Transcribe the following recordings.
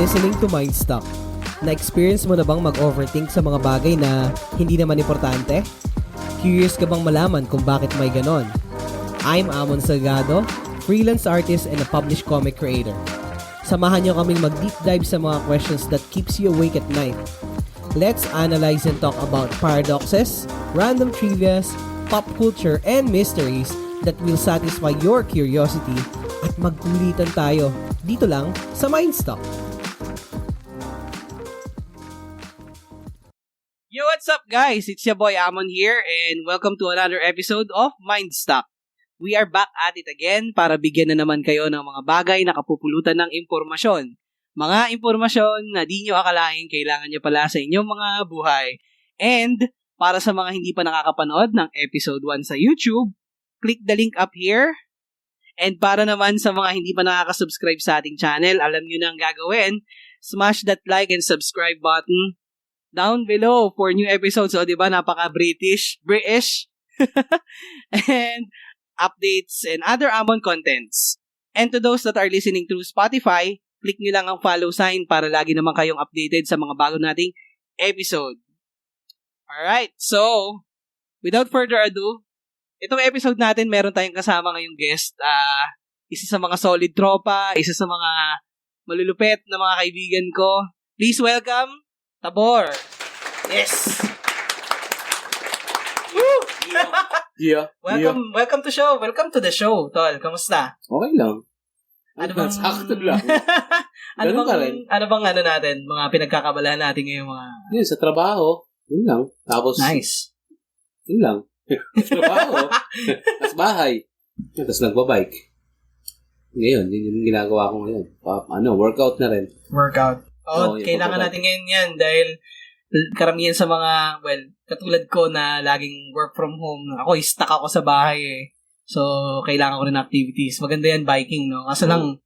listening to Mindstock. Na-experience mo na bang mag-overthink sa mga bagay na hindi naman importante? Curious ka bang malaman kung bakit may ganon? I'm Amon Salgado, freelance artist and a published comic creator. Samahan niyo kaming mag-deep dive sa mga questions that keeps you awake at night. Let's analyze and talk about paradoxes, random trivias, pop culture, and mysteries that will satisfy your curiosity at magkulitan tayo dito lang sa Mindstock. Yo, what's up guys? It's your boy Amon here and welcome to another episode of Mindstock. We are back at it again para bigyan na naman kayo ng mga bagay na kapupulutan ng impormasyon. Mga impormasyon na di nyo akalain kailangan nyo pala sa inyong mga buhay. And para sa mga hindi pa nakakapanood ng episode 1 sa YouTube, click the link up here. And para naman sa mga hindi pa nakaka-subscribe sa ating channel, alam nyo na ang gagawin. Smash that like and subscribe button down below for new episodes. O, diba? Napaka-British. And updates and other Amon contents. And to those that are listening through Spotify, click nyo lang ang follow sign para lagi naman kayong updated sa mga bago nating episode. Alright, so, without further ado, itong episode natin, meron tayong kasama ngayong guest. Isa sa mga solid tropa, isa sa mga malulupet na mga kaibigan ko. Please welcome, Tabor. Yes! Woo! Yeah. Welcome to the show, Tol. Kamusta? Okay lang. Ano bang sakto lang? ano bang natin, mga pinagkakabalahan natin ngayong mga Yun, sa trabaho. Yun lang. Tapos, nice. Yun lang. Sa trabaho. Tapos bahay. Tapos nagbabike. Ngayon, yun yung ginagawa ko ngayon. Workout na rin. Workout. Kailangan natin ngayon yan dahil karamihan sa mga, katulad ko na laging work from home. Ako, stuck ako sa bahay eh. So, kailangan ko rin activities. Maganda yan, biking, no? Kaso lang,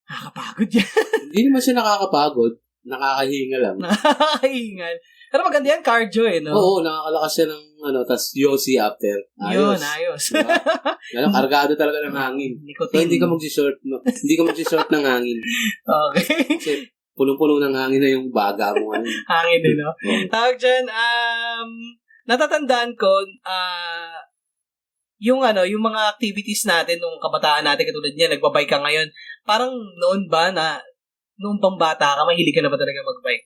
nakakapagod yan. Hindi naman siya nakakapagod. Nakakahinga lang. Nakakahingal. Pero maganda yan, cardio eh, no? Oo, nakakalakas siya ng, tas yosi after. Ayos. Yun, ayos. Diba? Kargado talaga ng hangin. So, hindi ka mag-short ng hangin. Okay. Kasi, punong-puno ng hangin na yung baga mo. Hangin eh, no? Tawag dyan, natatandaan ko, yung mga activities natin nung kabataan natin katulad niya, nagbabike ka ngayon. Parang noon ba na noong pang bata ka, mahilig ka na ba talaga magbike?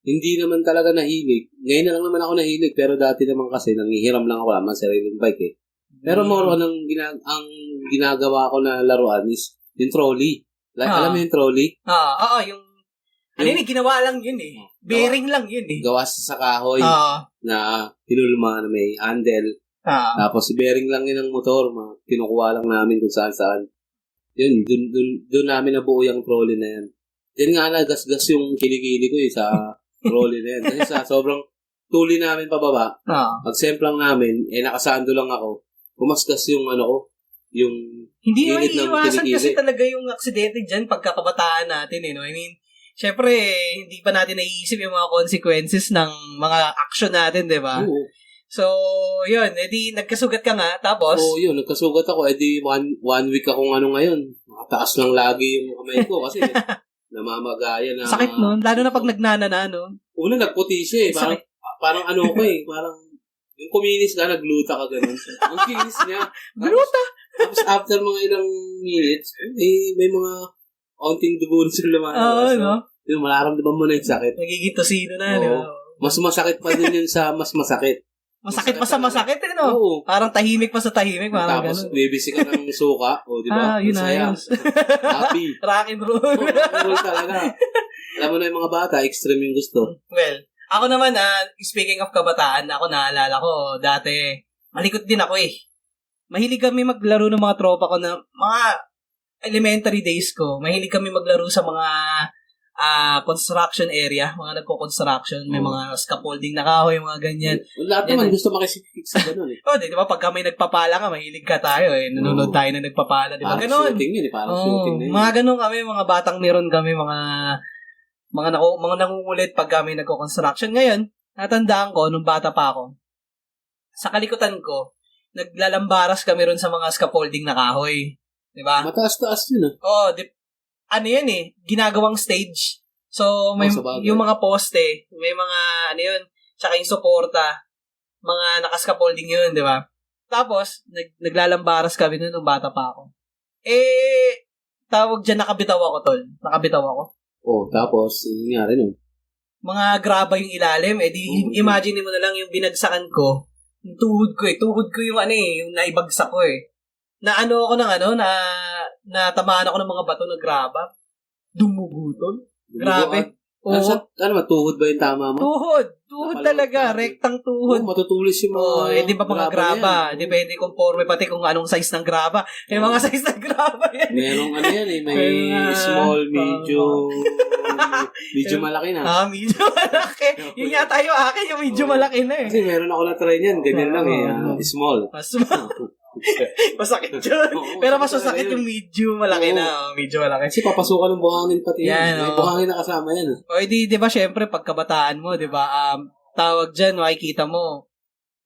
Hindi naman talaga nahilig. Ngayon na lang naman ako nahilig, pero dati naman kasi nanghihiram lang ako naman sariling bike eh. Pero more on ang ginagawa ko na laruan is yung trolley. Alam mo yung trolley? Yung ginawa lang yun eh. Bearing lang yun eh. Gawa sa kahoy na tinulma na may handle. Tapos bearing lang yun ng motor. Kinukuha lang namin kung saan-saan. Yun, dun namin nabuo yung trolley na yan. Yan nga nagasgas yung kilikili ko sa trolley na yan. Kasi sa sobrang tuli namin pababa, mag-semplang namin, nakasando lang ako. Kumasgas yung yung hindi naman iiwasan kasi talaga yung aksidente dyan pagkakabataan natin eh, no? I mean, syempre, hindi pa natin naiisip yung mga consequences ng mga action natin, di ba? Oo. So, yun, edi nagkasugat ka nga, tapos? Oo, yun, nagkasugat ako, edi one week akong ngayon. Nakataas lang lagi yung kamay ko kasi namamagaya na. Sakit nun, lalo na pag nagnanana, no? Una, nagputi siya eh. Parang parang yung kuminis ka, nagluta ka ganun. Ang kinis niya. Gluta? Tapos after mga ilang minutes, may mga onting dugo sa laman. No? Yung mararamdaman mo na yung sakit. Nagiging tosino na, di ba? Mas masakit pa din yun sa mas masakit. Masakit pa sa masakit, eh, no? Oo. Parang tahimik pa sa tahimik. Tapos, bibisi ka ng suka. O, di ba? Yun ayos. Happy. Rock and roll. Rock and roll talaga. Alam mo na yung mga bata, extreme yung gusto. Well, ako naman, speaking of kabataan, ako naalala ko, dati, malikot din ako eh. Mahilig kami maglaro ng mga tropa ko na, mga elementary days ko, mahilig kami maglaro sa mga construction area, mga nagko-construction, may mga scaffolding na kahoy, mga ganyan. Lahat naman gusto makisipik sa ganun eh. Di ba? Pagka may nagpapala ka, mahilig ka tayo eh. Nanonood tayo na nagpapala, di ba? Ganon. Shooting yun eh, parang shooting na yun. Mga ganon kami, mga batang meron kami, mga nangungulit pag kami nagko-construction. Ngayon, natandaan ko, nung bata pa ako, sa kalikutan ko, naglalambaras kami ron sa mga scaffolding na kahoy. Di ba? Mataas-taas yun ah. ano yan ginagawang stage. So, may yung mga poste, may mga, tsaka yung suporta, mga nakaskapholding yun, di ba? Tapos, naglalambaras kami nun nung bata pa ako. Tawag dyan, nakabitaw ako, tol. Nakabitaw ako. Tapos, yung nangyari nun? Mga graba yung ilalim. Imagine mo na lang yung binagsakan ko. Yung tuhod ko Tuhod ko yung yung naibagsak ko Na natamaan ako ng mga bato na graba. Dumugutol. Grabe. Tuhod ba yung tama mo? Tuhod talaga. Rektang tuhod. Matutulis yung mga... di ba mga graba? Depende kung forme pati kung anong size ng graba. May mga size ng graba yan. Merong may small, medyo malaki na. Medyo malaki. Yun nga tayo akin, yung medyo malaki na Kasi meron ako na-try niyan. Ganyan lang small. Masakit yun. Pero mas masakit yung medyo malaki na. Medyo malaki. Kasi papasukan ng buhangin pati yan. May buhangin na kasama yan. Di ba syempre pagkabataan mo, di ba? Tawag dyan, makikita mo,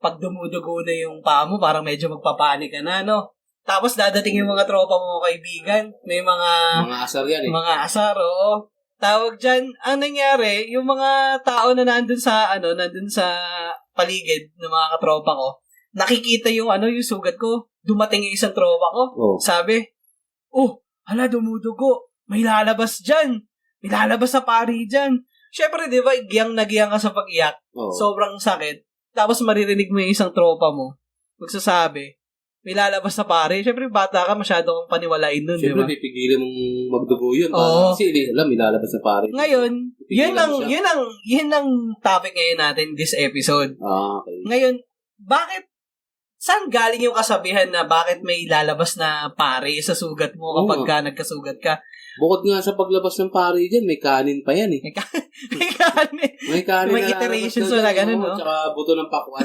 pag dumudugo na yung paa mo, parang medyo magpapanik ka na, no? Tapos dadating yung mga tropa mo kaibigan, may mga asar yan Mga asar, oo. Tawag dyan, ang nangyari, yung mga tao na nandun sa paligid ng mga katropa ko, nakikita yung yung sugat ko, dumating yung isang tropa ko, sabi, hala dumudugo, may lalabas dyan, may lalabas sa pari dyan. Syempre, di ba, giyang ka sa pag-iyak, sobrang sakit, tapos maririnig mo yung isang tropa mo, magsasabi, may lalabas na pare. Siyempre, bata ka, masyado kang paniwalain nun, di ba? Siyempre, pipigilan mong magdugo yun. Kasi may lalabas na pare. Ngayon, yun ang topic ngayon natin this episode. Okay. Ngayon, saan galing yung kasabihan na bakit may lalabas na pare sa sugat mo kapag ka nagkasugat ka? Bukod nga sa paglabas ng pare dyan, may kanin pa yan May kanin. May kanin may iterations na ganun, no? Tsaka buto ng pakwan.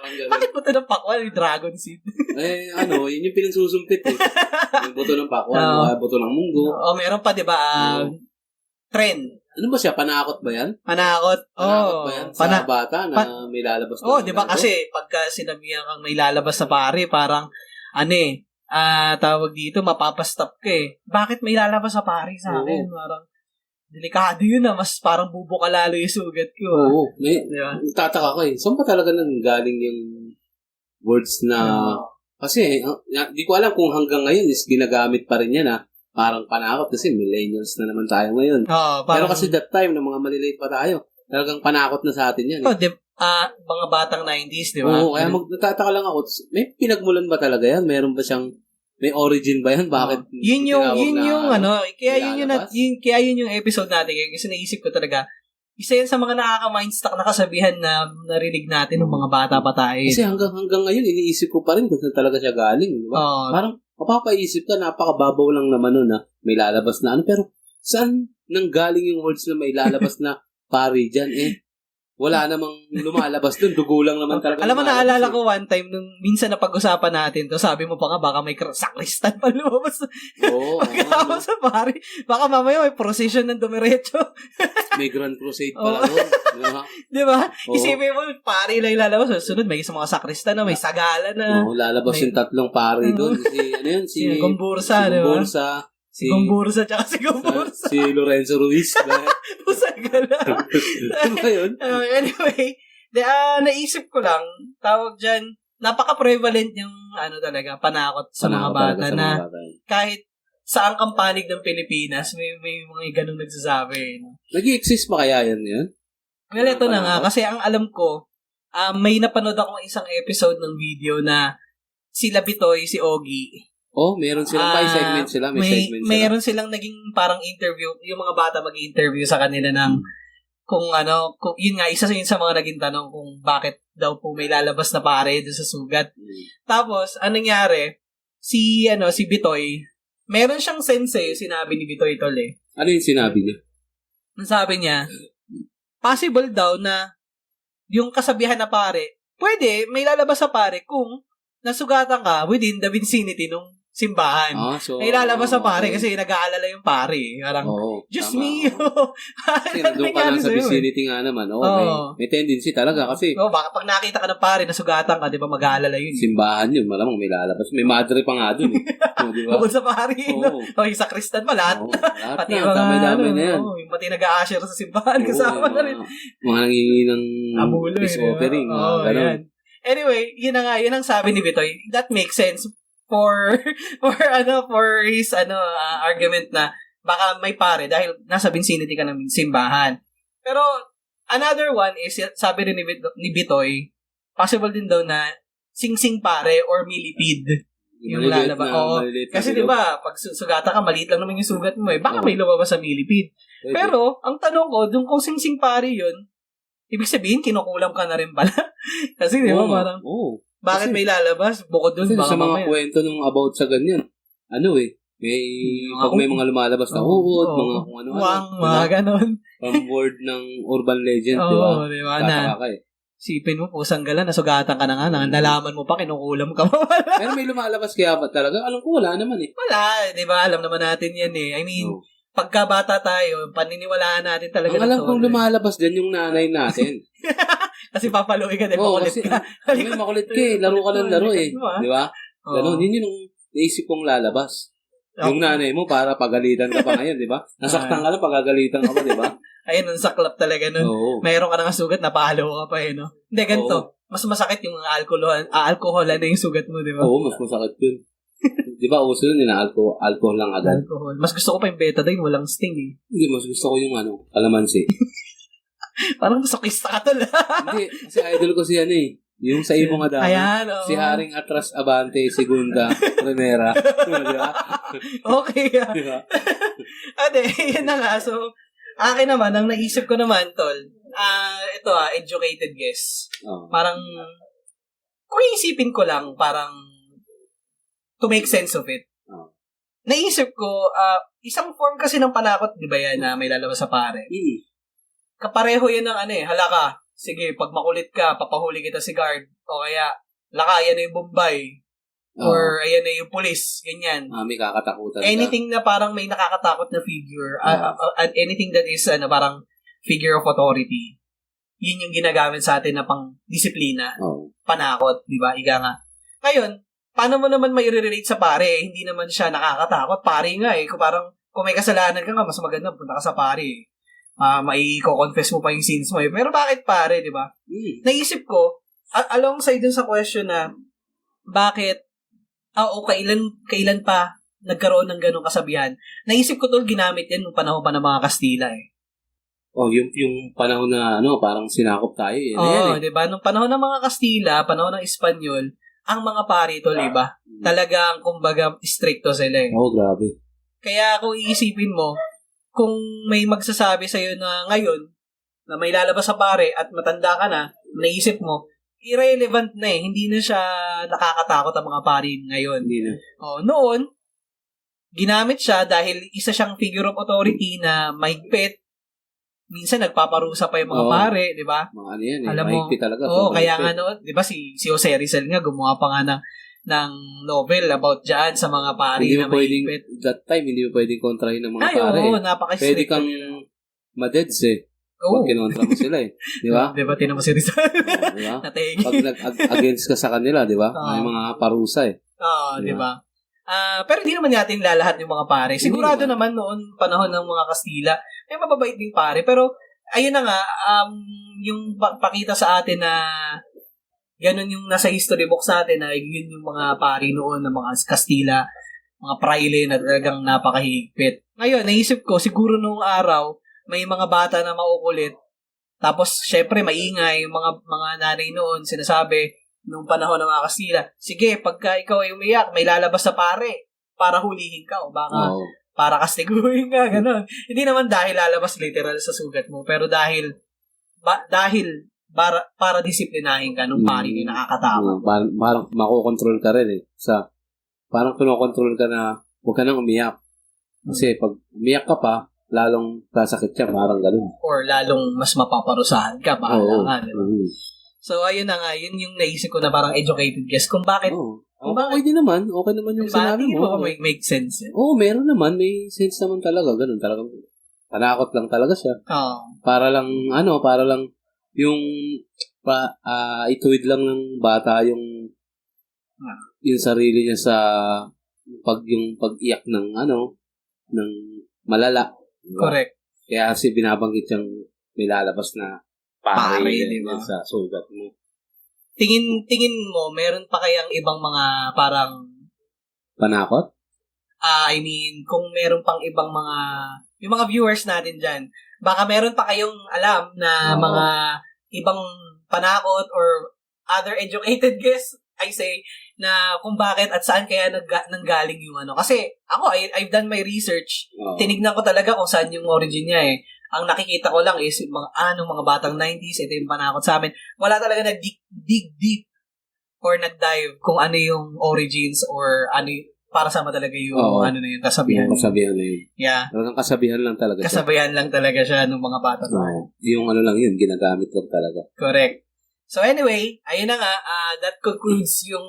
Bakit buto ng pakwan? Yung dragon seed. Yun yung pinagsusumpit Yung buto ng pakwan, buto ng munggo. Meron pa, di ba? Trend. Ano ba siya? Panakot ba yan? Panakot ba yan? Sa bata na may lalabas na di ba? Kasi pagka sinabihan kang may lalabas sa pare, parang, tawag dito, mapapastop ka Bakit may lalabas sa pare sa akin? Parang, delikado yun mas parang bubuka lalo yung sugat ko. Diba? Tataka ko Saan pa talaga nang galing yung words na... Kasi, di ko alam kung hanggang ngayon is ginagamit pa rin yan parang panakot kasi millennials na naman tayo ngayon. Pero kasi that time, na mga maliliit pa tayo, talagang panakot na sa atin yan. Mga batang 90s, di ba? Kaya nagtataka lang ako, may pinagmulan ba talaga yan? Meron ba siyang... May origin ba yan? Bakit? Yun yung episode natin. Kasi naisip ko talaga, isa yan sa mga nakaka-mindstock na kasabihan na narinig natin ng mga bata pa tayo. Kasi hanggang ngayon, iniisip ko pa rin kung saan talaga siya galing. Diba? Parang, mapapaisip ka, napakababaw lang naman nun may lalabas na pero saan nang galing yung words na may lalabas na pari dyan wala namang lumalabas dun. Dugo lang naman talaga. Alam mo, naalala ko one time, nung minsan na pag-usapan natin to, sabi mo pa nga, baka may sakristan pa lumabas. Pagkakapos sa pari. Baka mamaya may procession ng dumiretso. May grand crusade pala doon. Di ba? Isipin mo, pari lang lalabas. Sunod, may isang mga sakristan may sagala na. Lalabas yung tatlong pari doon. Si Gombursa, di ba? Si Gombursa, tsaka si Gombursa. Si Lorenzo Ruiz. Usaga na. Ano ba yun? Anyway, naisip ko lang, tawag dyan, napaka-prevalent yung talaga, panakot sa mga bata na kahit saang kampanig ng Pilipinas, may mga ganun nagsasabi. Nag-i-exist ba kaya yan? Well, ito na nga, kasi ang alam ko, may napanood akong isang episode ng video na sila Bitoy, si Ogie, meron silang segment sila. Meron silang naging parang interview, yung mga bata mag-interview sa kanila ng kung yun nga, isa yun sa mga naging tanong kung bakit daw po may lalabas na pare doon sa sugat. Tapos, anong nangyari, si Bitoy, meron siyang sensei, sinabi ni Bitoy tol Ano yung sinabi niya? Ang sabi niya, possible daw na yung kasabihan na pare, pwede, may lalabas sa pare kung nasugatan ka within the vicinity nung simbahan. So, Ay lalabas sa pare kasi nag-aalala yung pare. Parang, Diyos me. Kasi nandun ka lang sa vicinity nga naman. May tendency talaga kasi baka pag nakita ka ng pare na sugatan ka, di ba mag-aalala yun? Simbahan yun, malamang may lalabas. May madre pa nga dun di ba? Bukod sa pare. Yung sa Kristan pa, lahat. Lahat pati na, damay-damay na yan. Yung pati nag-a-usher sa simbahan, kasama na rin. Mga nangingi ng peace offering. Yan. Anyway, yun na nga, yun ang sabi ni Bitoy. That makes sense for his argument na baka may pare dahil nasa vicinity ka ng simbahan. Pero another one is, sabi rin ni Bitoy, possible din daw na sing-sing pare or millipede yung lalabas. Kasi di ba, pag sugata ka, maliit lang naman yung sugat mo baka may lumabas sa millipede. Pero, ang tanong ko, kung sing-sing pare yun, ibig sabihin, kinukulam ka na rin pala. Kasi di ba, parang, bakit may lalabas? Bukod dun, baka sa mga kwento nung about sa ganyan, may mga lumalabas na uod, mga kung ano. Mga ganon. From word ng urban legend, di ba? Di ba? Sipin mo, pusang gala, nasugatan ka na nga, nalaman mo pa, kinukulam ka pa wala. Pero may lumalabas kaya ba talaga? Alam ko, wala naman Wala, di ba? Alam naman natin yan I mean, pagkabata tayo, paniniwalaan natin talaga. Ang alam kong lumalabas din yung nanay natin. Kasi papaluin ka din, makulit ka. Makulit ka laro ka ng laro Di ba? Ganon, yun yung naisip kong lalabas. Yung nanay mo para pagalitan ka pa ngayon, di ba? Nasaktan ka lang, pagagalitan ka pa, di ba? Ayun, ang saklap talaga nun. Mayroon ka na sugat, napahalo ka pa no? Hindi, ganito. Mas masakit yung alcoholan na yung sugat mo, di ba? Mas masakit yun. Di ba, uso yun, alcohol lang agad. Alcohol. Mas gusto ko pa yung betadine, walang sting Hindi, mas gusto ko yung kalamansi. Parang masokista ka tol. Hindi, kasi idol ko si yung sa imo nga dami. Ayan, Si Haring Atras Abante, Segunda, Primera. Di ba? Okay. Diba? Yun na nga. So, akin naman, ang naisip ko naman, tol, ito educated guess. Parang, kung iisipin ko lang, parang, to make sense of it. Naisip ko, isang form kasi ng panakot, di ba yan, na may lalabas sa pare? Kapareho yan ng halaka. Sige, pag makulit ka, papahuli kita si guard. O kaya, laka, yan na yung Bombay. Or, ayan na yung police. Ganyan. May kakatakutan anything na parang may nakakatakot na figure. Anything that is, parang figure of authority. Yun yung ginagamit sa atin na pang disiplina. Panakot, di ba? Ika nga. Ngayon, paano mo naman may relate sa pare? Hindi naman siya nakakatakot. Pare nga kung may kasalanan ka nga, mas maganda punta ka sa pare. May confess mo pa yung sins mo Pero bakit pare, di ba? Naisip ko, alongside dun sa question na, bakit, kailan pa nagkaroon ng ganong kasabihan? Naisip ko ginamit yan nung panahon pa ng mga Kastila yung panahon na, parang sinakop tayo di ba? Nung panahon ng mga Kastila, panahon ng Espanyol, ang mga pare tol, iba. Talagang, kumbaga, stricto sila grabe. Kaya kung iisipin mo, kung may magsasabi sa'yo na ngayon, na may lalabas sa pare at matanda ka na, naisip mo, irrelevant na hindi na siya nakakatakot ang mga pare ngayon. Hindi na. Noon, ginamit siya dahil isa siyang figure of authority na mahigpit. Minsan nagpaparusa pa yung mga pare, di ba? Alam mo, mahigpit talaga. Kaya nga noon, di ba si Jose Rizal nga, gumawa pa nga ng novel about dyan sa mga pari na mahigpit. That time, hindi mo pwedeng kontrahin ng mga pare. Napaka-strict. Pwede kang madeds pag kinontra mo sila Di ba? Di ba, tinan mo si Rizal? Di ba? Pag nag-against ka sa kanila, di ba? May mga parusa di ba? Pero hindi naman natin lalahat yung mga pare. Sigurado naman noon, panahon ng mga Kastila, may mababait din pare. Pero, ayun na nga, yung pakita sa atin na ganun yung nasa history book sa atin na yun yung mga pari noon ng mga Kastila, mga praile na talagang napakahigpit. Ngayon, naisip ko, siguro noong araw, may mga bata na maukulit. Tapos, syempre, maingay. Yung mga nanay noon, sinasabi, nung panahon ng mga Kastila, sige, pagka ikaw ay umiyak, may lalabas sa pare para hulihin ka o baka para kastiguhin ka, gano'n. Hindi naman dahil lalabas literal sa sugat mo, pero dahil para disiplinahin ka nung pari na nakakatakot. Parang makokontrol ka rin parang kinokontrol ka na huwag ka nang umiyak. Kasi pag umiyak ka pa, lalong sasakit siya, parang gano'n. Or lalong mas mapaparusahan ka, bahala ka, diba? So, ayun na nga, yun yung naisip ko na parang educated guess kung bakit Okay din naman. Okay naman yung sinabi mo. May make sense. Oo, meron naman. May sense naman talaga. Ganun talaga. Panakot lang talaga siya. Oo. Para lang yung ituwid lang ng bata yung sarili niya sa yung pag-iyak ng ng malala. Diba? Correct. Kaya binabanggit siyang may lalabas na pare diba? Sa sugat mo. Tingin mo, meron pa kayang ibang mga parang panakot? I mean, kung meron pang ibang mga yung mga viewers natin dyan, baka meron pa kayong alam na mga ibang panakot or other educated guess, I say, na kung bakit at saan kaya nanggaling yung Kasi ako, I've done my research. Tinignan ko talaga kung saan yung origin niya eh. Ang nakikita ko lang is mga batang 90s, ito yung panakot sa amin. Wala talaga dig deep or nag-dive kung ano yung origins or ano para sama talaga yung na yun, kasabihan. Kasabihan na yun. Yeah. Talagang kasabihan lang talaga siya. Kasabihan lang talaga siya ng mga bata. Yung lang yun, ginagamit lang talaga. Correct. So anyway, ayun na nga, that concludes yung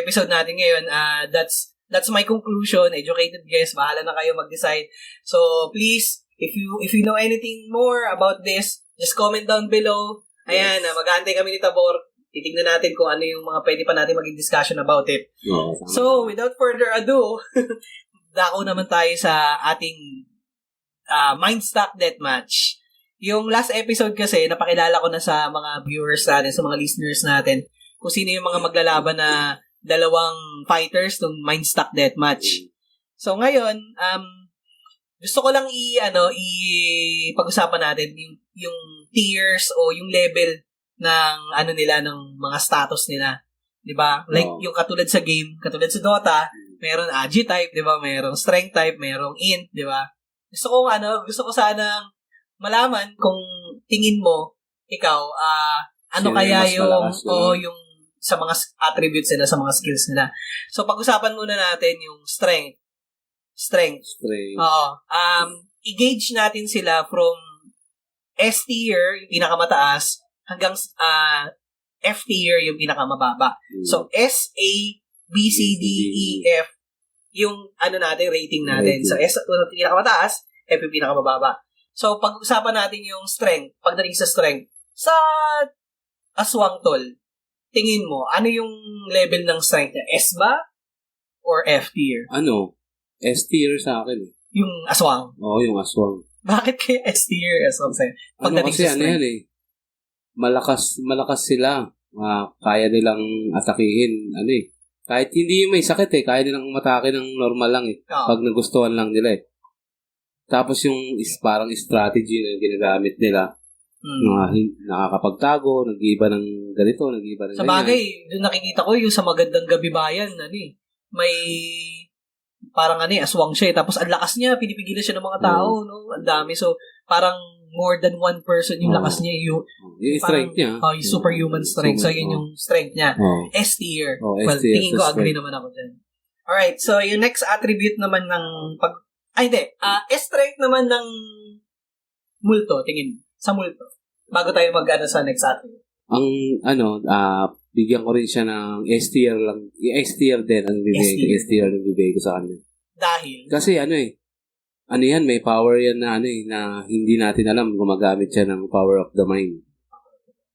episode natin ngayon. That's my conclusion. Educated guess, bahala na kayo mag-decide. So please, if you know anything more about this, just comment down below. Ayan, mag-aantay kami ni Tabor. Titignan natin kung ano yung mga pwede pa natin maging discussion about it. So, without further ado, dako naman tayo sa ating Mindstock Deathmatch. Yung last episode kasi, napakilala ko na sa mga viewers natin, sa mga listeners natin, kung sino yung mga maglalaban na dalawang fighters ng Mindstock Deathmatch. So, ngayon, gusto ko lang pag-usapan natin yung tiers o yung level ng nila, ng mga status nila. 'Di ba? Like yung katulad sa game, katulad sa Dota, meron Agi type, 'di ba? Merong Strength type, merong Int, 'di ba? Gusto ko sanang malaman kung tingin mo ikaw ano sino kaya yung yung sa mga attributes nila, sa mga skills nila. So pag-usapan muna natin yung strength. Oo. I-gauge natin sila from S tier, yung pinakamataas, hanggang F tier, yung pinakamababa. So, S, A, B, C, D, E, F, yung natin, rating natin. So, S yung pinakamataas, F yung pinakamababa. So, pag-usapan natin yung strength, pagdating sa strength. Sa aswang tol, tingin mo, ano yung level ng strength niya? S ba? Or F tier? S tier sa akin. Yung aswang? Oo, yung aswang. Bakit kaya S tier aswang sa'yo? Pagdating kasi sa strength? Malakas sila. Kaya nilang atakihin. Kahit hindi may sakit kaya nilang umatake ng normal lang pag nagustuhan lang nila Tapos yung parang strategy na ginagamit nila, nakakapagtago, nag-iiba ng ganito, nag-iiba ng ganyan. Sa bagay, doon nakikita ko yung sa Magandang Gabi Bayan, may parang aswang siya tapos ang lakas niya, pinipigilan siya ng mga tao, no? Ang dami. So, parang more than one person yung lakas niya. Yung strength niya. Yung superhuman strength. So, yun yung strength niya. S tier. Well, tingin ko agree naman ako dyan. Alright, so yung next attribute naman ng strength naman ng multo, tingin sa multo. Bago tayo sa next attribute. Bigyan ko rin siya ng S tier lang. S tier din ang bibigay ko sa kanya. Dahil? Kasi yan, may power yan na na hindi natin alam, gumagamit siya ng power of the mind.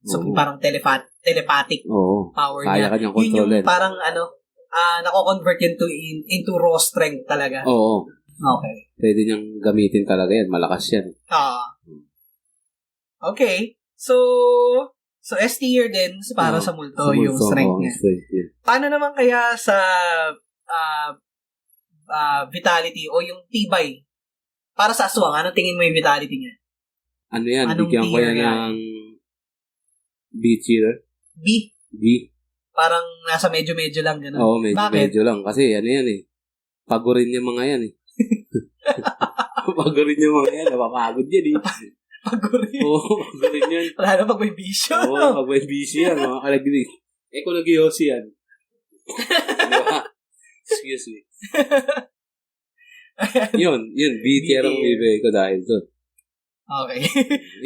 So, parang telepathic power kaya niya. kanyang kontrolin. Yun yung parang nako-convert yun into raw strength talaga. Oo. Okay. Pwede niyang gamitin talaga yan. Malakas yan. Okay. So S tier din para sa multo yung strength niya. Paano naman kaya sa vitality o yung tibay? Para sa aswang, anong tingin mo yung vitality niya? Bigyan ko yan ng B tier. B? B. Parang nasa medyo-medyo lang, gano'n. Oo, medyo lang. Kasi pagurin yung mga yan Pagurin yung mga yan. Napapagod yan Pagurin? Oo, pagurin yan. Wala na pag may bisyo. Oo, pag may bisyo yan. Mga kalaglig. Kung nag-iossi yan. Diba? Excuse me. Yun, B tier ang bibigay ko dahil doon. Okay.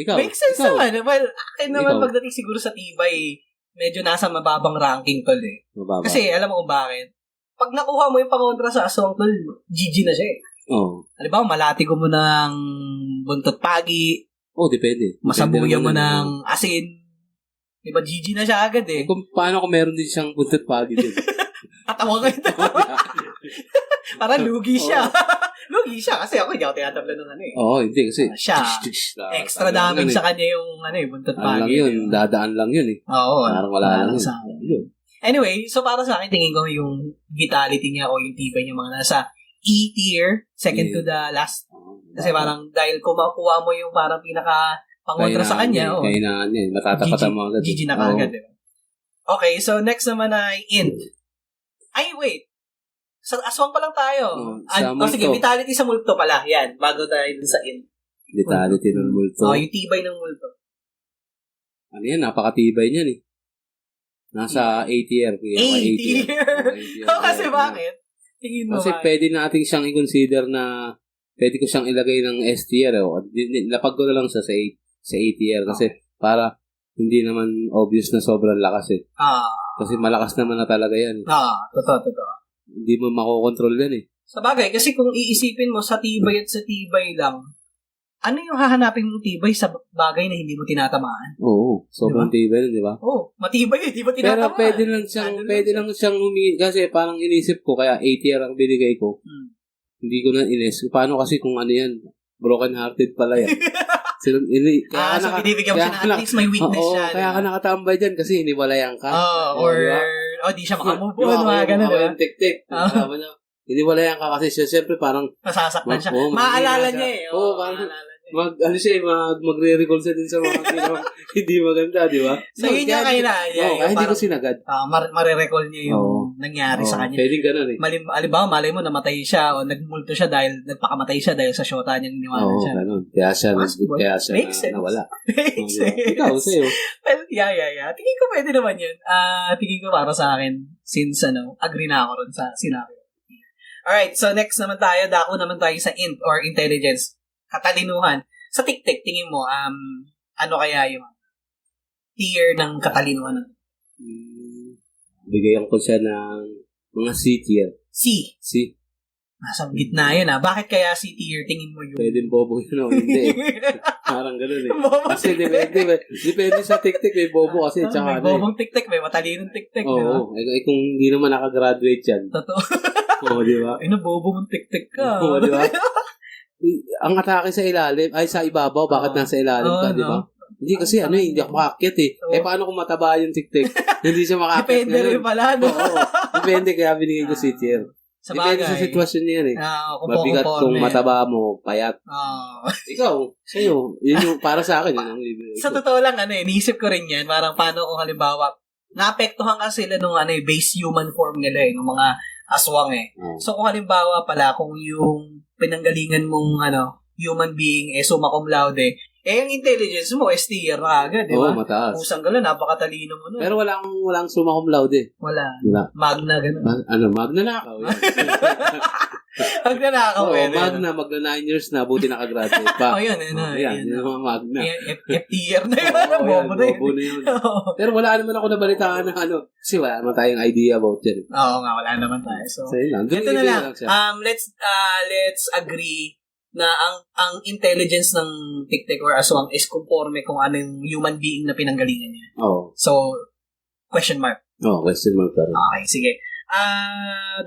Ikaw. Makes sense naman. Well, akin naman pagdating siguro sa tibay, medyo nasa mababang ranking, tol eh. Mababa. Kasi, alam mo kung bakit? Pag nakuha mo yung pangontra sa aswang, tol, GG na siya eh. Oo. Halimbawa, malati ko mo ng buntot pagi, Depende. masabuyan mo Depende naman ng asin. Diba, GG na siya agad eh. kung paano kung meron din siyang buntot pagi din. Tatawa ko ito. Parang lugi siya. Lugi siya kasi ako hindi ako tinatabla ng ano eh. Hindi kasi Siya, extra damage sa kanya yung buntot ano lang pagi. yun, dadaan lang yun eh. Oo. Parang wala lang sa yun. Anyway, so para sa akin, tingin ko yung vitality niya o yung tibay niya mga nasa E tier, second to the last. Kasi parang dahil kung makuha mo yung parang pinaka pangontra sa kanya, Kainaan niya, matatapatan mo agad. GG na kagad, diba? Okay, so next naman ay int. Ay, wait. Sa aswang pa lang tayo. Sige, vitality sa multo pala. Yan, bago tayo dun sa int. Vitality ng multo. Yung tibay ng multo. Ano yan, napakatibay niyan eh. Nasa A tier. A tier? Kasi bakit? Tingin mo kasi pwede natin siyang i-consider na pwede ko siyang ilagay ng S tier. Lapag ko na lang siya sa A tier kasi para hindi naman obvious na sobrang lakas eh. Kasi malakas naman na talaga yan. Totoo. Hindi mo makokontrol yan eh. Sa bagay, kasi kung iisipin mo sa tibay at sa tibay lang, ano yung hahanapin mong tibay sa bagay na hindi mo tinatamaan? Oo, sobrang tibay nun, di ba? Oo, matibay eh, di ba tinatamaan? Pero pwede lang siyang humingi, kasi parang inisip ko, kaya 8 year ang binigay ko. Hindi ko na inis. Paano kasi kung ano yan, broken hearted pala yan. So binibigyan mo siya na at least may weakness siya. Kaya ka nakatambay dyan kasi hiniwalayan ka. Di siya makamove on, mga ganun, diba? Yung tik-tik. Hiniwalayan ka kasi siya, siyempre parang masasaktan siya. Maaalala niya eh. Parang magre-recall siya din sa mga hindi maganda, di ba? So, yun yung kailangan niya. Kaya hindi ko sinagad. Marirecall niya yung nangyari sa kanya. Pwede ganun eh. Alibawa, malay mo, namatay siya o nagmulto siya nagpakamatay siya dahil sa shota niyang iniwanan siya. Ganun. Kaya siya nawala. Makes sense. Ikaw, sa'yo. Well, yeah. Tingin ko pwede naman yun. Tingin ko para sa akin, since agree na ako ron sa sinabi. Alright, so next naman tayo, dako naman tayo sa int or intelligence. Katalinuhan. Sa tik-tik, tingin mo, ano kaya yung tier ng katalinuhan? Bigyan ko siya ng mga C tier. C? C. Nasa gitna yun Bakit kaya C tier? Tingin mo yun? Pwede bobo yun hindi. Parang ganun eh. Kasi depende sa tik-tik. May bobo kasi. May bobong tik-tik. May matalinong tik-tik. Oo. Kung hindi naman nakagraduate yan. Totoo. Oo, di ba? Bobo mong tik-tik ka. Oo, di ba? Ang atake sa ilalim, ay sa ibabaw, bakit nasa ilalim ka, di ba? Hindi kasi hindi ako makaakyat eh. Paano kung mataba yung tik-tik? Hindi siya makaakyat. Depende rin pala, no? Oo. Depende kaya binigay ko C tier. Depende sa sitwasyon niya eh. Mabigat kung mataba mo, payat. Ikaw, sa'yo, yun yung para sa akin. Yun ang ibigay ko. Sa totoo lang, niisip ko rin yan. Parang paano kung halimbawa, naapektuhan ka sila nung base human form nila nung mga aswang eh. So kung halimbawa pala, kung yung pinanggalingan mong human being summa cum laude, yung intelligence mo S tier na agad, di ba? Oo, mataas. Pusang gala, napakatalino mo nun. Pero walang summa cum laude. Wala. Magna ganun. Magna nakaw. Magna nakaw. Magna 9 years na, buti nakagraduate pa. Yun. Yan, yung mga magna. F tier na yun. Bobo na yun. Pero wala naman ako nabalitaan na kasi wala naman tayong idea about yan. Oo nga, wala naman tayo. So yun lang. Ito na lang. Let's agree na ang intelligence ng tik-tik or aswang is conforme kung ano yung human being na pinanggalingan niya. So, question mark. Question mark. Okay, sige.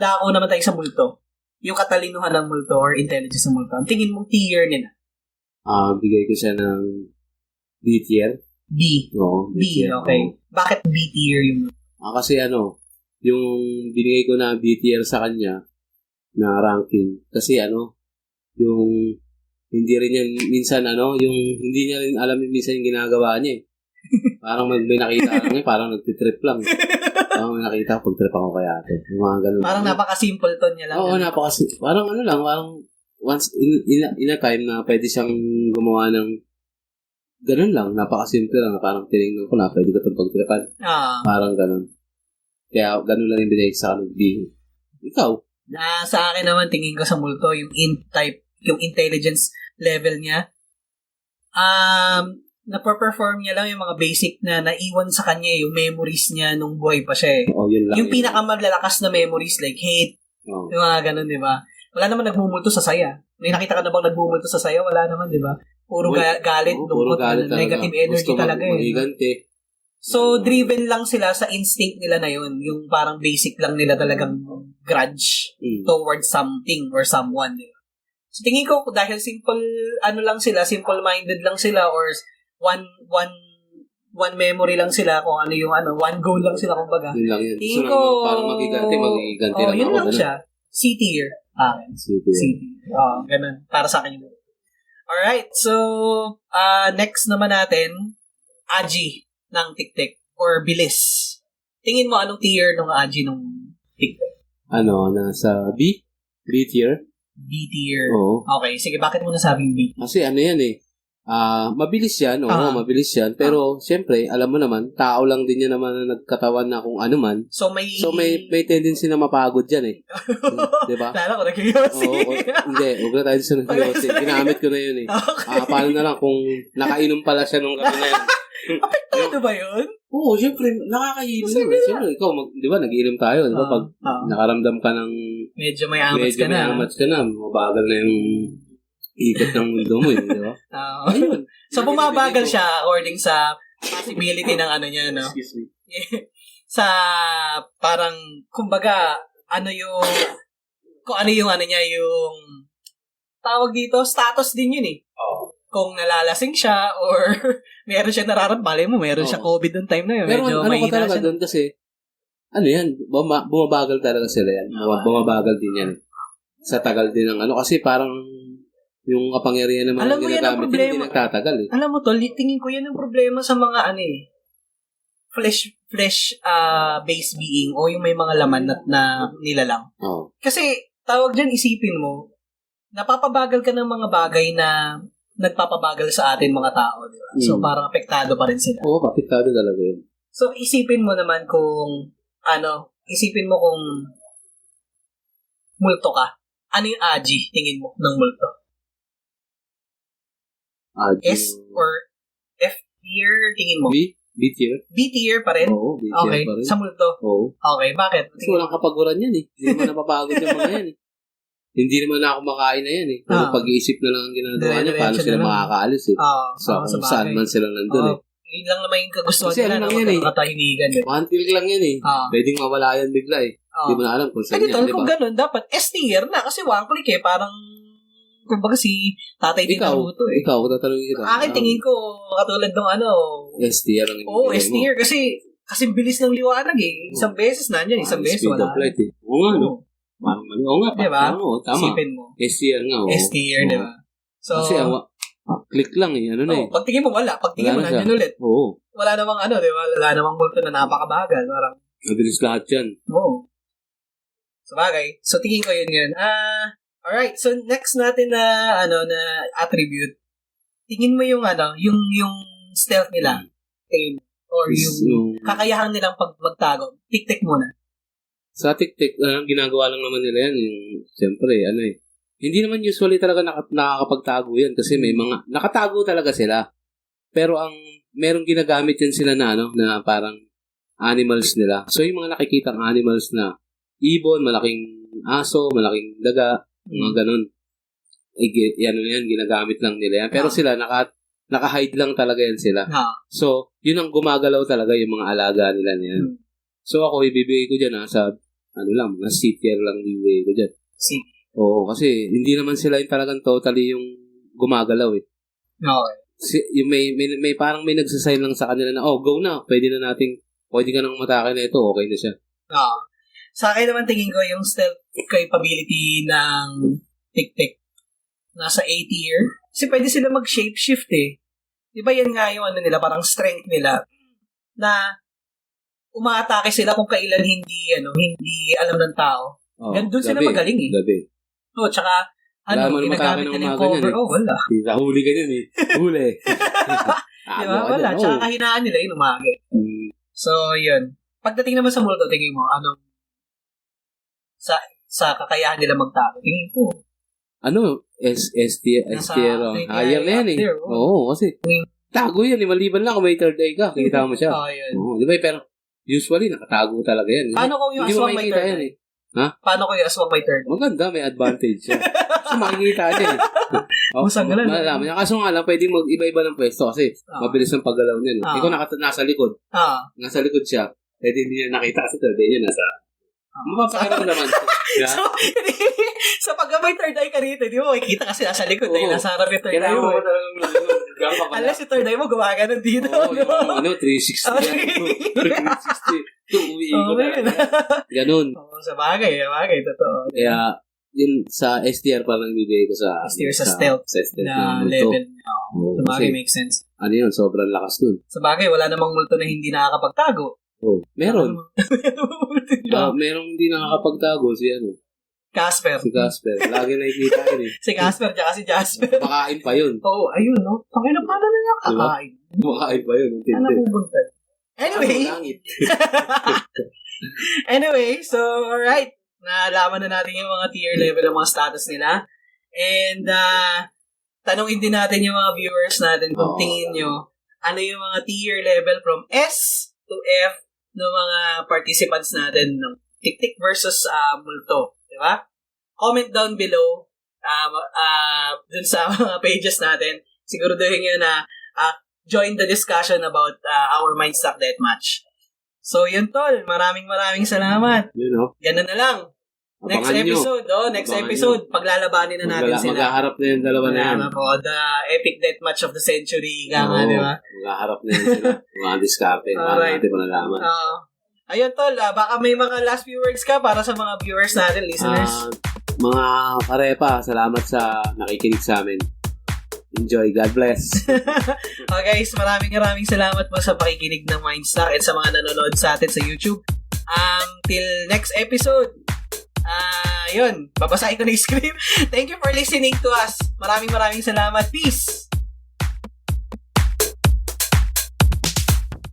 Dako naman tayo sa multo. Yung katalinuhan ng multo or intelligence ng multo. Ang tingin mong tier nila? Bigay ko siya ng B tier. B? Oo. B, okay. Bakit B tier yung kasi yung binigay ko na B tier sa kanya na ranking. Kasi yung hindi rin yan minsan yung hindi niya rin alam minsan yung ginagawa niya eh. Parang may nakita lang parang nagtitrip lang. Parang may nakita pag-trip ako kaya ito. Yung mga ganun. Parang napaka-simple ton niya lang. Oo, parang parang once in a time na pwede siyang gumawa ng ganun lang, napaka-simple lang na parang tinignan ko na pwede ko itong pag-tripan. Parang ganun. Kaya ganun lang yung binigay sa kanong B. Ikaw? Sa akin naman, tingin ko sa multo, yung int type, yung intelligence level niya. na-perform niya lang yung mga basic na naiwan sa kanya, yung memories niya nung buhay pa siya eh. Yun lang. Yung pinakamalalakas na memories like hate, yung mga ganun, di ba? Wala naman nagmumulto sa saya. May nakita ka na bang nagmumulto sa saya? Wala naman, di ba? Puro galit, lungkot, negative energy talaga eh. So, driven lang sila sa instinct nila na yun. Yung parang basic lang nila talagang grudge towards something or someone. So, tingin ko, dahil simple-minded lang sila or one memory lang sila kung ano yung one goal lang sila kumbaga. Yun lang yun. Tingin ko, parang magiganti lang yun ako. lang siya. C tier. C tier. Ganun. Para sa akin yun. Alright, so, next naman natin, Aji ng TikTok or Bilis. Tingin mo anong tier ng Aji ng TikTok? Nasa B? B tier? B tier. Oo. Okay, sige, bakit mo nasabing B? Kasi yan eh. Mabilis yan, mabilis yan. Pero, siyempre, alam mo naman, tao lang din yan naman na nagkatawan na kung ano man. So, may tendency na mapagod yan eh. Diba? Lala ko na kiyosi. Hindi, huwag na tayo sa kiyosi. Ginamit ko na yun eh. Okay. Paano na lang kung nakainom pala siya nung gabi na yan. Apektado ba yun? Oo, siyempre, nakakainom yun. Siyempre, ikaw, di ba, nag-iinom tayo. Di ba, pag nakaramdam ka ng medyo may amats ka na. Mabagal na yung ikot ng mundo mo, di ba? Ayun. So, bumabagal siya according sa possibility ng niya, no? Excuse me. Sa, parang, kumbaga, kung ano yung niya, yung, tawag dito, status din yun eh. Kung nalalasing siya or meron siya nararamdaman mo, meron siya COVID noong time na yun. Pero medyo ko talaga doon kasi, yan, bumabagal talaga sila yan. Bumabagal din yan. Sa tagal din ng kasi parang yung kapangyarihan ng mga ginagamit yun, hindi nagtatagal eh. Alam mo tol, tingin ko yan yung problema sa mga flesh-based being o yung may mga laman na nilalang. Kasi, tawag dyan, isipin mo, napapabagal ka ng mga bagay na nagpapabagal sa atin mga tao, di ba? So, parang apektado pa rin sila. Oo, apektado talaga yun. So, isipin mo naman kung, multo ka. Ano yung Aji, tingin mo, ng multo? Aji. S or F tier, tingin mo? B? B tier? B tier pa rin? Oo, B tier pa rin. Sa multo? Oo. Okay, bakit? Kasi walang kapaguran yan eh. Hindi naman napapagod yung mga yan eh. Hindi naman ako makain na yan eh. Pero pag-iisip na lang ang ginagawa niya, paano sila makakaalis eh. Kung saan man sila nandun eh. Yun lang naman yung kagustuhan kasi nila. Kasi yan katahimigan eh. One click lang yan eh. Pwedeng mawala yan bigla eh. Hindi mo na alam kung saan yan. Tol, kung ganun, dapat S tier na. Kasi one click eh. Parang, kumbaga si Tatay Tito Ruto eh. Ikaw, tatanungin kita. Akin tingin ko, katulad ng S tier ang Oo, S tier. Kasi bilis ng liwanag eh. Isang beses nandiyan, isang beses wala. Speed of light eh. Oo nga no. Oo nga, diba? Tama. Isipin mo. S tier nga. S tier, diba? So, kasi click lang eh. Ano na eh. Pag tingin mo wala. Pag tingin mo nandiyan ulit. Oo. Wala namang diba? Wala namang multo na napakabagal. Parang, mabilis lahat yan. Oo. Sabagay. So, tingin ko yun. Alright. So, next natin na attribute. Tingin mo yung yung stealth nila. Tingin mo. Or yung kakayahan nilang magtago. Tik-tik muna. Sa TikTok, ginagawa lang naman nila yan. Siyempre, hindi naman usually talaga nakakapagtago yan kasi may mga, nakatago talaga sila. Pero merong ginagamit yan sila na parang animals nila. So, yung mga nakikitang animals na ibon, malaking aso, malaking daga, mga ganun. Yan, ginagamit lang nila yan. Pero sila, naka-hide lang talaga yan sila. So, yun ang gumagalaw talaga yung mga alaga nila niyan. So, ako, ibibigay ko dyan sa mga C tier lang ibibigay ko dyan. C. Oo, kasi hindi naman sila yung talagang totally yung gumagalaw eh. Okay. Yung may parang may nagsasign lang sa kanila na, go na, pwede ka nang matake na ito, okay na siya. Sa akin naman tingin ko yung stealth capability ng TikTok nasa A tier. Kasi pwede sila mag-shapeshift eh. Diba yan nga yung nila, parang strength nila na umaatake sila kung kailan hindi alam ng tao. Doon sila magaling eh. Gabi. Tsaka ginagamit nila yung cover. Wala. Huli ka yun eh. Huli. Diba? Wala. Tsaka kahinaan nila yung umagi. So, yun. Pagdating naman sa multo, tingin mo, sa kakayahan nila magtago, tingin ko. S tier. Higher na yan eh. Oo, kasi tago yan. Maliban lang kung may third eye ka. Kita mo siya. Yun. Oo, di ba? Pero usually, nakatago talaga yan. Paano kung yung Hindi mo aswang may makikita third yan eye? Ha? Paano kung yung aswang may third eye? Maganda, may advantage siya. Kasi makikita niya Busang galan. Malalaman niya. Kaso nga lang, pwedeng mag-iba-iba ng pwesto kasi mabilis ang paggalaw niya. Ikaw nasa likod. Nasa likod siya. Pwede hindi niya nakita kasi third eye niya nasa... Mapapakita mo naman. So, sa pag may third eye ka rito, di mo makikita kasi nasa likod dahil nasa harap yung third eye mo. Unless yung third eye mo, gumagano dito. Oo, yung 360 yan. 360. Umiikot. Ganun. Sa bagay, totoo. Kaya, yun sa STR pa lang ibigay ko sa... STR sa stealth. Sa stealth na level. Sa bagay, makes sense. Ano yun, sobrang lakas nun. Sa bagay, wala namang multo na hindi nakakapagtago. Oh, meron. Merong hindi nakakapagtago si Casper. Si Casper. Lagi nakikita yun Si Casper, tsaka si Jasper. Makain pa yun. Oo, ayun, no? Pakina pa na niya kakain. Makain pa yun. Ano pubuntad? Anyway, so, alright. Nalaman na natin yung mga tier level ng mga status nila. And, tanungin din natin yung mga viewers natin kung tingin nyo, ano yung mga tier level from S to F ng mga participants natin ng Tik-Tik versus Multo. Diba? Comment down below dun sa mga pages natin. Siguraduhin nyo na join the discussion about our Mindstock Deathmatch. So, yun tol. Maraming salamat. Ganun na lang. Next episode, paglalabanin na natin sila. Maghaharap na yung dalawa na yan. The epic deathmatch of the century. Di ba? Maghaharap na yan sila. Mga diskarte. Alright. Natin malalaman. Ayun tol, baka may mga last few words ka para sa mga viewers natin, listeners. Mga karepa, salamat sa nakikinig sa amin. Enjoy. God bless. Guys, maraming salamat po sa pakikinig ng Mindstock and sa mga nanonood sa atin sa YouTube. Till next episode. Yun, babasahin ko na yung script. Thank you for listening to us. Maraming salamat. Peace!